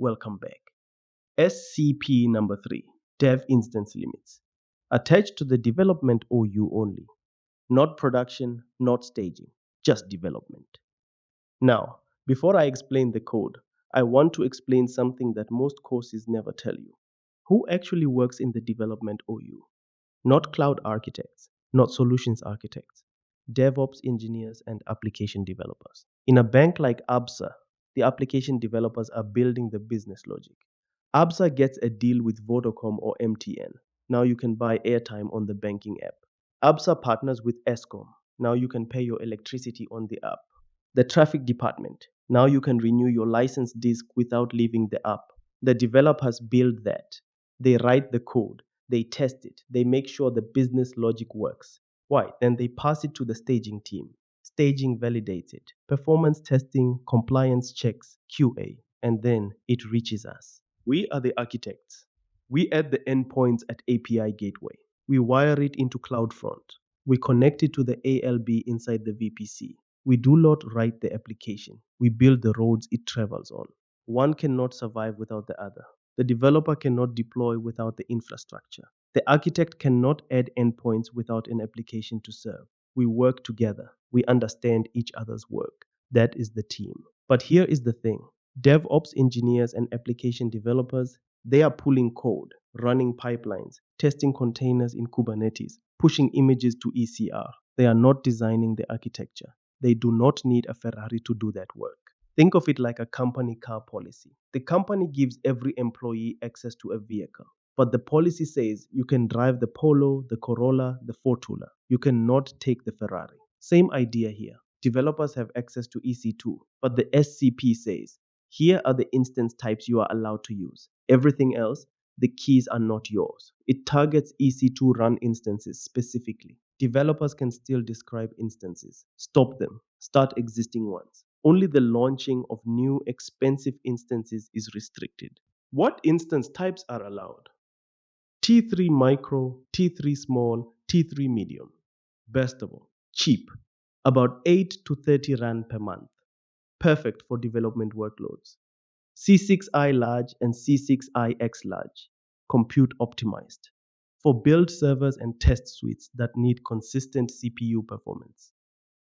welcome back. SCP number 3, Dev Instance Limits. Attached to the development OU only. Not production, not staging, just development. Now, before I explain the code, I want to explain something that most courses never tell you. Who actually works in the development OU? Not cloud architects, not solutions architects, DevOps engineers and application developers. In a bank like ABSA, the application developers are building the business logic. ABSA gets a deal with Vodacom or MTN. Now you can buy airtime on the banking app. ABSA partners with ESCOM. Now you can pay your electricity on the app. The traffic department. Now you can renew your license disc without leaving the app. The developers build that. They write the code. They test it. They make sure the business logic works. Why? Then they pass it to the staging team. Staging validates it. Performance testing, compliance checks, QA. And then it reaches us. We are the architects. We add the endpoints at API gateway. We wire it into CloudFront. We connect it to the ALB inside the VPC. We do not write the application. We build the roads it travels on. One cannot survive without the other. The developer cannot deploy without the infrastructure. The architect cannot add endpoints without an application to serve. We work together. We understand each other's work. That is the team. But here is the thing. DevOps engineers and application developers, they are pulling code, running pipelines, testing containers in Kubernetes, pushing images to ECR. They are not designing the architecture. They do not need a Ferrari to do that work. Think of it like a company car policy. The company gives every employee access to a vehicle. But the policy says you can drive the Polo, the Corolla, the Fortuna. You cannot take the Ferrari. Same idea here. Developers have access to EC2, but the SCP says, here are the instance types you are allowed to use. Everything else, the keys are not yours. It targets EC2 run instances specifically. Developers can still describe instances, stop them, start existing ones. Only the launching of new expensive instances is restricted. What instance types are allowed? T3 micro, T3 small, T3 medium. Best of all, cheap. About 8 to 30 Rand per month. Perfect for development workloads. C6i large and C6ix large. Compute optimized. For build servers and test suites that need consistent CPU performance.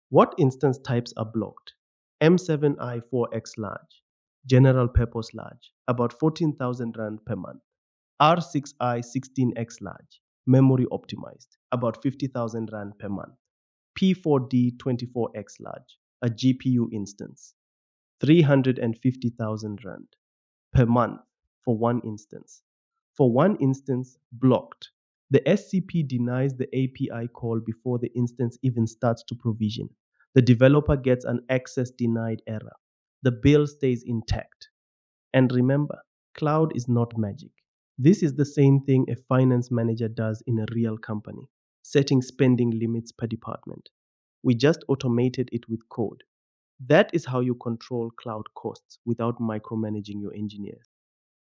What instance types are blocked? M7i4X large. General purpose large. About 14,000 Rand per month. R6i16X large. Memory optimized. About 50,000 Rand per month. P4D24X large. A GPU instance. 350,000 Rand per month for one instance. For one instance, blocked. The SCP denies the API call before the instance even starts to provision. The developer gets an access denied error. The bill stays intact. And remember, cloud is not magic. This is the same thing a finance manager does in a real company, setting spending limits per department. We just automated it with code. That is how you control cloud costs without micromanaging your engineers.